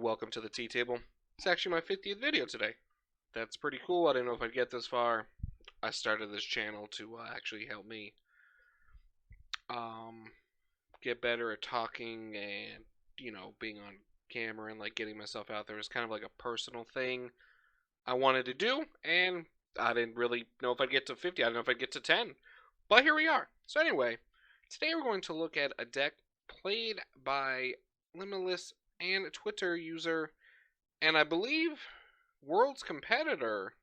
welcome to the tea table. It's actually my 50th video today. That's pretty cool. I didn't know if I'd get this far. I started this channel to actually help me get better at talking and, being on camera and like getting myself out there. It's kind of like a personal thing I wanted to do, and I didn't really know if I'd get to 50. I didn't know if I'd get to 10. But here we are. So anyway, today we're going to look at a deck played by Limitless and Twitter user, and I believe World's competitor,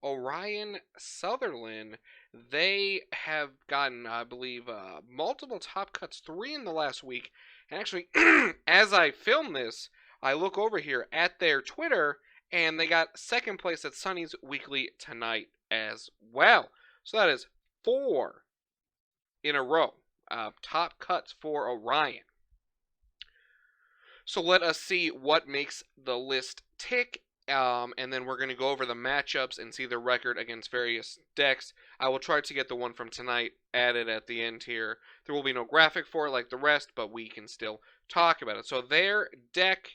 Orion Sutherland. They have gotten, I believe, multiple top cuts, 3 in the last week. And actually, as I film this, I look over here at their Twitter, and they got second place at Sunny's Weekly tonight as well. So that is 4 in a row. Top cuts for Orion. So let us see what makes the list tick, and then we're going to go over the matchups and see the record against various decks. I will try to get the one from tonight added at the end here. There will be no graphic for it like the rest, but we can still talk about it. So their deck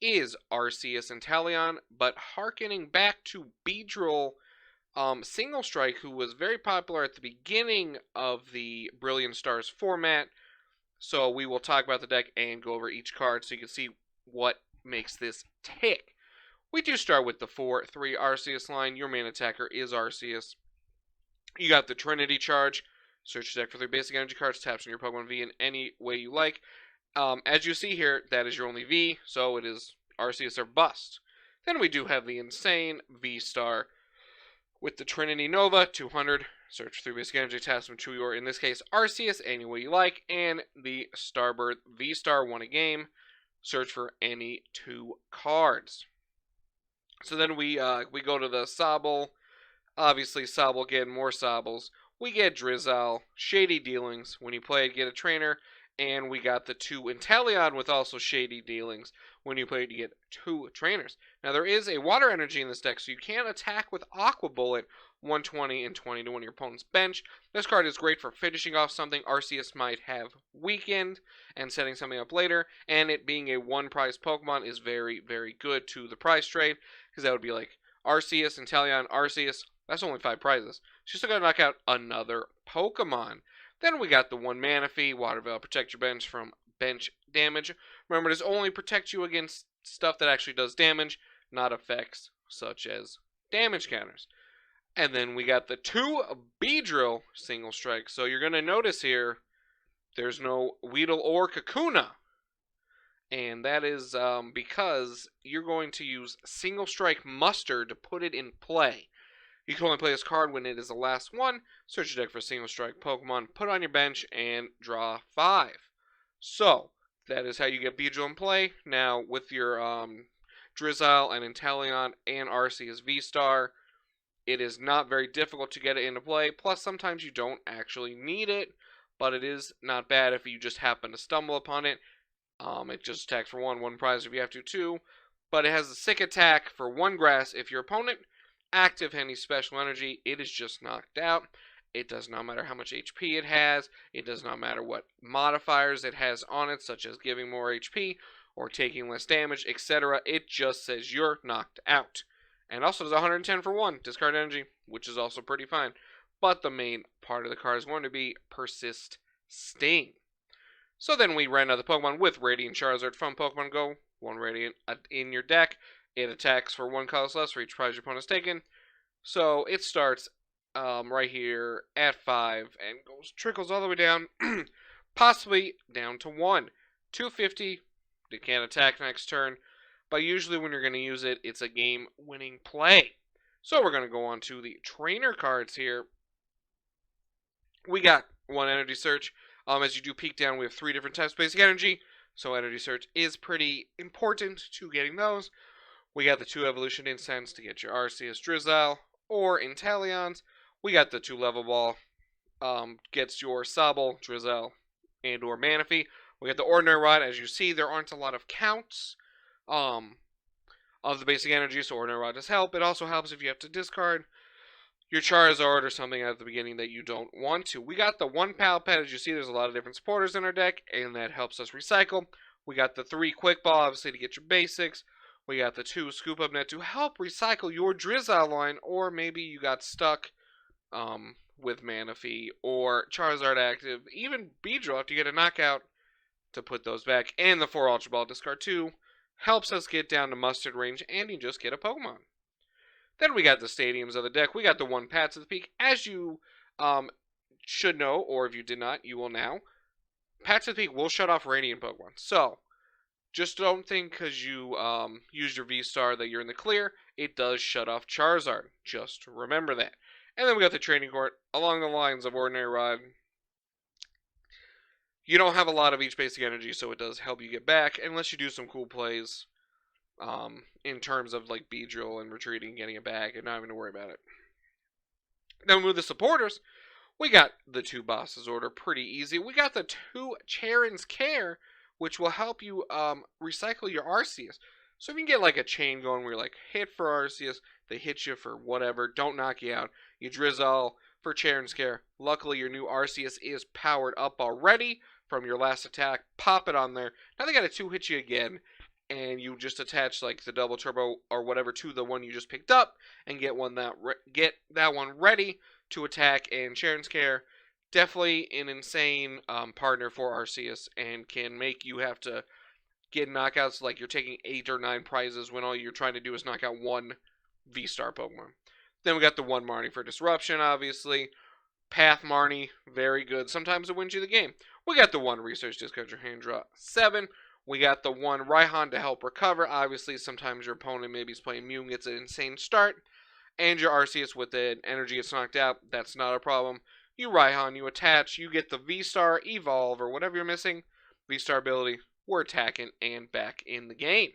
is Arceus Inteleon, but harkening back to Beedrill Single Strike, who was very popular at the beginning of the Brilliant Stars format. So we will talk about the deck and go over each card so you can see what makes this tick. We do start with the 4-3 Arceus line. Your main attacker is Arceus. You got the Trinity Charge. Search your deck for 3 basic energy cards. Taps on your Pokemon V in any way you like. As you see here, that is your only V, so it is Arceus or bust. Then we do have the insane V-Star with the Trinity Nova, 200. Search 3 basic energy, taps from your, in this case, Arceus, any way you like, and the Starbird V-Star, 1 a game. Search for any 2 cards. So then we go to the Sobble. Obviously, Sobble getting more Sobbles. We get Drizzile, Shady Dealings. When you play it, get a trainer. And we got the 2 Inteleon with also Shady Dealings. When you play it, you get 2 trainers. Now, there is a water energy in this deck, so you can attack with Aqua Bullet, 120 and 20 to one of your opponent's bench. This card is great for finishing off something Arceus might have weakened and setting something up later. And it being a 1-prize Pokemon is very, very good to the prize trade, because that would be like Arceus, Inteleon, Arceus. That's only 5 prizes. So you still got to knock out another Pokemon. Then we got the 1 Manaphy, Water Veil, protect your bench from bench damage. Remember, this only protects you against stuff that actually does damage, not effects such as damage counters. And then we got the 2 Beedrill Single Strike. So you're going to notice here, there's no Weedle or Kakuna. And that is because you're going to use Single Strike Mustard to put it in play. You can only play this card when it is the last one. Search your deck for Single Strike Pokemon, put it on your bench, and draw 5. So, that is how you get Beedrill in play. Now, with your Drizzile and Inteleon and Arceus V-Star, it is not very difficult to get it into play. Plus, sometimes you don't actually need it, but it is not bad if you just happen to stumble upon it. It just attacks for 1 prize if you have to, 2. But it has a sick attack for 1 grass if your opponent active any special energy, it is just knocked out. It does not matter how much HP it has. It does not matter what modifiers it has on it, such as giving more HP or taking less damage, etc. It just says you're knocked out. And also does 110 for 1, discard energy, which is also pretty fine. But the main part of the card is going to be Persist Sting. So then we ran out the Pokemon with Radiant Charizard from Pokemon Go. 1 Radiant in your deck. It attacks for 1 color less for each prize your opponent has taken. So it starts right here at 5 and trickles all the way down, possibly down to 1. 250, it can't attack next turn, but usually when you're going to use it, it's a game-winning play. So we're going to go on to the trainer cards here. We got 1 Energy Search. As you do peek down, we have 3 different types of basic energy, so Energy Search is pretty important to getting those. We got the 2 Evolution Incense to get your Arceus Drizzile or Inteleons. We got the 2 Level Ball, gets your Sobble, Drizzile, and or Manaphy. We got the Ordinary Rod. As you see, there aren't a lot of counts of the basic energy, so Ordinary Rod does help. It also helps if you have to discard your Charizard or something at the beginning that you don't want to. We got the 1 Palpet. As you see, there's a lot of different supporters in our deck, and that helps us recycle. We got the 3 Quick Ball, obviously, to get your basics. We got the 2 Scoop Up Net to help recycle your Drizzile line, or maybe you got stuck with Manaphy or Charizard active, even Beedrill after you get a knockout, to put those back. And the 4 Ultra Ball discard 2 helps us get down to mustard range, and you just get a Pokemon. Then we got the stadiums of the deck. We got the 1 Paths of the Peak. As you should know, or if you did not, you will now. Paths of the Peak will shut off Radiant Pokemon. So, just don't think because you used your V-Star that you're in the clear. It does shut off Charizard. Just remember that. And then we got the training court along the lines of Ordinary Rod. You don't have a lot of each basic energy, so it does help you get back, unless you do some cool plays in terms of like Beedrill and retreating and getting it back and not having to worry about it. Then we move the supporters. We got the 2 Bosses order, pretty easy. We got the 2 Cheren's Care, which will help you recycle your Arceus. So if you can get like a chain going where you're like, hit for Arceus, they hit you for whatever, don't knock you out. You Drizzile for Cheren's Care. Luckily, your new Arceus is powered up already from your last attack. Pop it on there. Now they got a 2 hit you again, and you just attach like the double turbo or whatever to the one you just picked up, and get that one ready to attack. And Cheren's Care, definitely an insane partner for Arceus, and can make you have to get knockouts like you're taking 8 or 9 prizes when all you're trying to do is knock out 1 V-Star Pokemon. Then we got the 1 Marnie for Disruption, obviously. Path Marnie, very good. Sometimes it wins you the game. We got the 1 Research, discard your hand, draw 7. We got the 1 Raihan to help recover. Obviously, sometimes your opponent maybe is playing Mew and gets an insane start. And your Arceus with an energy gets knocked out. That's not a problem. You Raihan, you attach, you get the V-Star, Evolve, or whatever you're missing. V-Star ability, we're attacking and back in the game.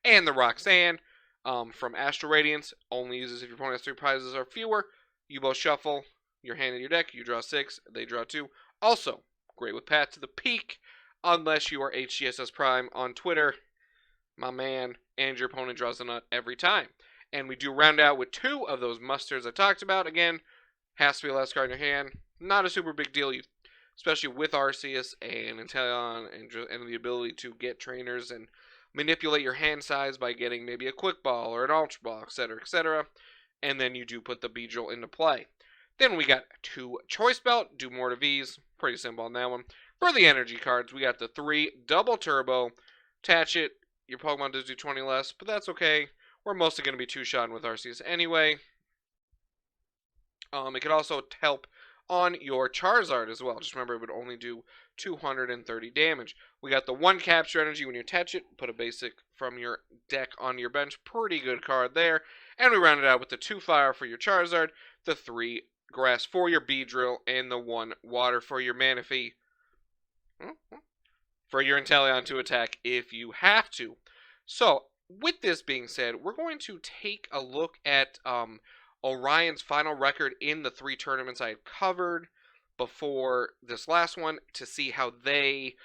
And the Roxanne from Astral Radiance only uses if your opponent has 3 prizes or fewer. You both shuffle your hand in your deck. You draw 6, they draw 2. Also, great with Path to the Peak, unless you are HGSS Prime on Twitter, my man, and your opponent draws a nut every time. And we do round out with 2 of those mustards I talked about. Again, has to be the last card in your hand. Not a super big deal, especially with Arceus and Inteleon and the ability to get trainers and manipulate your hand size by getting maybe a Quick Ball or an Ultra Ball, etc., etc. And then you do put the Beedrill into play. Then we got 2 Choice Belt, do more to V's. Pretty simple on that one. For the energy cards, we got the 3 Double Turbo. Attach it. Your Pokemon does do 20 less, but that's okay. We're mostly going to be 2-shotting with Arceus anyway. It could also help on your Charizard as well. Just remember, it would only do 230 damage. We got the 1 Capture Energy. When you attach it, put a basic from your deck on your bench. Pretty good card there. And we round it out with the 2 Fire for your Charizard, the 3 Grass for your Beedrill, and the 1 Water for your Manaphy. For your Inteleon to attack if you have to. So, with this being said, we're going to take a look at Orion's final record in the 3 tournaments I had covered before this last one to see how they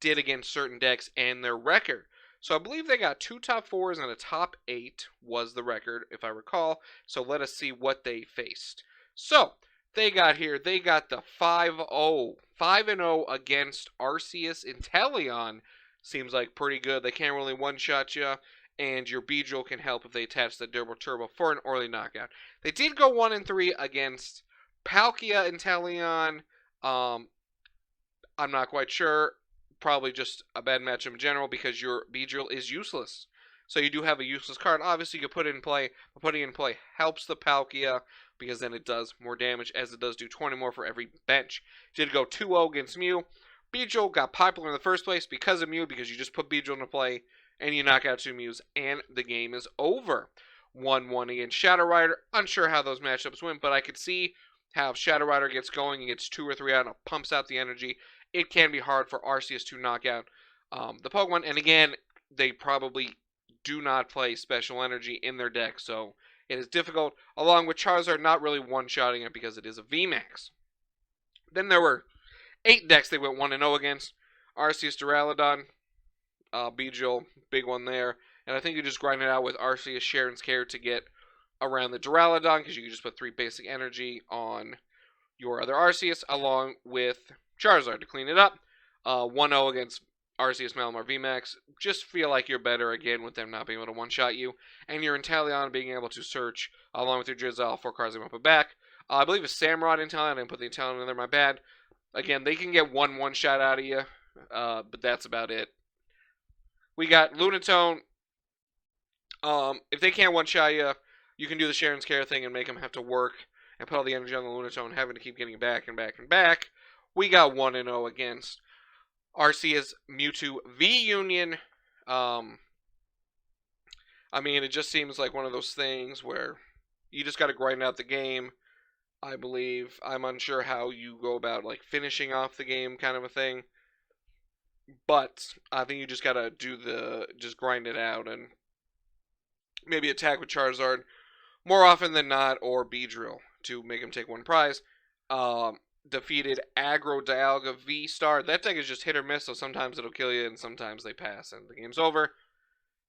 did against certain decks and their record. So I believe they got 2 top 4s and a top 8 was the record, if I recall. So let us see what they faced. So, they got the 5-0 against Arceus Inteleon. Seems like pretty good. They can't really one-shot you, and your Beedrill can help if they attach the Double Turbo for an early knockout. They did go 1-3 against Palkia Inteleon. I'm not quite sure. Probably just a bad matchup in general because your Beedrill is useless. So you do have a useless card. Obviously, you can put it in play, but putting it in play helps the Palkia because then it does more damage, as it does do 20 more for every bench. Did go 2-0 against Mew. Beedrill got popular in the first place because of Mew, because you just put Beedrill into play and you knock out 2 Mews, and the game is over. 1-1 against Shadow Rider. Unsure how those matchups went, but I could see how if Shadow Rider gets going and gets 2 or 3 out and pumps out the energy, it can be hard for Arceus to knock out the Pokemon. And again, they probably do not play Special Energy in their deck, so it is difficult, along with Charizard not really one-shotting it because it is a VMAX. Then there were 8 decks they went 1-0 against. Arceus Duraludon, Beedrill, big one there. And I think you just grind it out with Arceus Cheren's Care to get around the Duraludon, because you can just put 3 basic energy on your other Arceus, along with Charizard to clean it up. 1-0 against Arceus Malamar VMAX, just feel like you're better again with them not being able to one-shot you, and your Inteleon being able to search along with your Drizzile 4 cards up and back. I believe it's Samurott Inteleon. I didn't put the Inteleon in there, my bad. Again, they can get one shot out of you, but that's about it. We got Lunatone. If they can't one-shot you, you can do the Cheren's Care thing and make them have to work and put all the energy on the Lunatone, having to keep getting back and back and back. We got 1-0 against Arceus Mewtwo V Union. I mean, it just seems like one of those things where you just got to grind out the game, I believe. I'm unsure how you go about, like, finishing off the game kind of a thing. But I think you just got to just grind it out and maybe attack with Charizard more often than not, or Beedrill to make him take one prize. Defeated Aggro Dialga V-Star. That deck is just hit or miss, so sometimes it'll kill you and sometimes they pass and the game's over.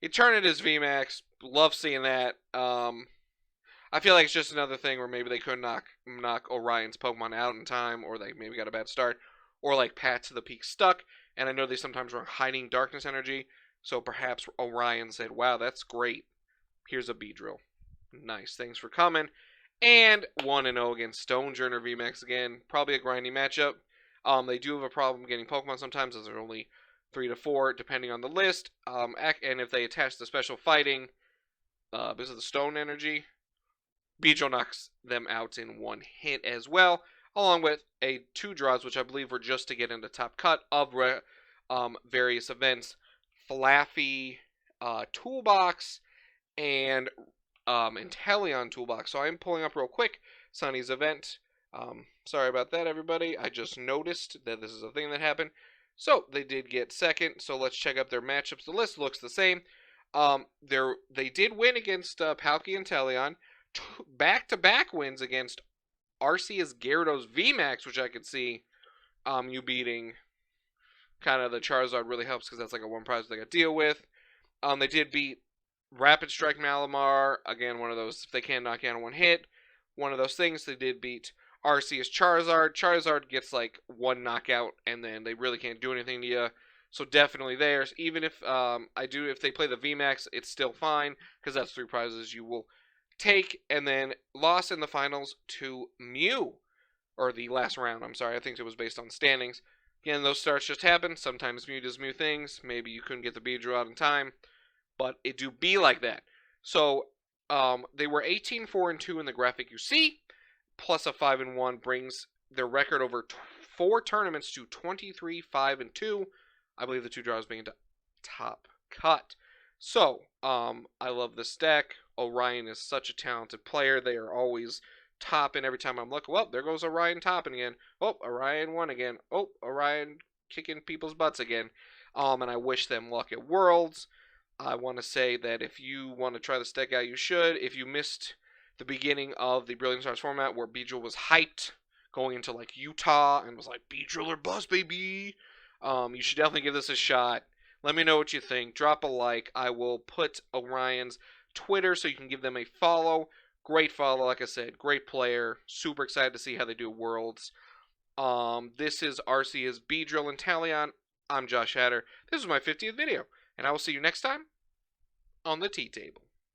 Eternatus VMAX. Love seeing that. I feel like it's just another thing where maybe they couldn't knock Orion's Pokemon out in time, or they maybe got a bad start, or like Pat to the Peak stuck. And I know they sometimes were hiding Darkness Energy, so perhaps Orion said, wow, that's great. Here's a Beedrill. Nice, thanks for coming. And 1-0 against Stonejourner VMAX again. Probably a grindy matchup. They do have a problem getting Pokemon sometimes, as they're only 3 to 4, depending on the list. And if they attach the special fighting, because of the Stone Energy, Beedrill knocks them out in one hit as well, along with 2 draws, which I believe were just to get into top cut of various events. Flaffy Toolbox and Inteleon Toolbox. So I'm pulling up real quick Sunny's event. Sorry about that, everybody. I just noticed that this is a thing that happened. So they did get second. So let's check up their matchups. The list looks the same. They did win against Palkia and Inteleon. Back-to-back wins against Arceus Gyarados VMAX, which I could see you beating. Kind of the Charizard really helps because that's like a one prize they got to deal with. They did beat Rapid Strike Malamar, again, one of those, if they can't knock you out in one hit, one of those things. They did beat Arceus Charizard. Charizard gets like one knockout, and then they really can't do anything to you. So definitely theirs. Even if if they play the VMAX, it's still fine, because that's 3 prizes you will take. And then lost in the finals to Mew, or the last round, I'm sorry, I think it was based on standings. Again, those starts just happen. Sometimes Mew does Mew things. Maybe you couldn't get the Beedrill out in time. But it do be like that. So they were 18-4-2 in the graphic you see, plus a 5-1 brings their record over 4 tournaments to 23-5-2. I believe the 2 draws being top cut. So I love this deck. Orion is such a talented player. They are always topping every time I'm looking. Well, there goes Orion topping again. Oh, Orion won again. Oh, Orion kicking people's butts again. And I wish them luck at Worlds. I want to say that if you want to try this deck out, you should. If you missed the beginning of the Brilliant Stars format where Beedrill was hyped going into like Utah and was like, Beedrill or bust, baby, you should definitely give this a shot. Let me know what you think. Drop a like. I will put Orion's Twitter so you can give them a follow. Great follow, like I said. Great player. Super excited to see how they do Worlds. This is Arceus Beedrill and Inteleon. I'm Josh Hatter. This is my 50th video. And I will see you next time on the tea table.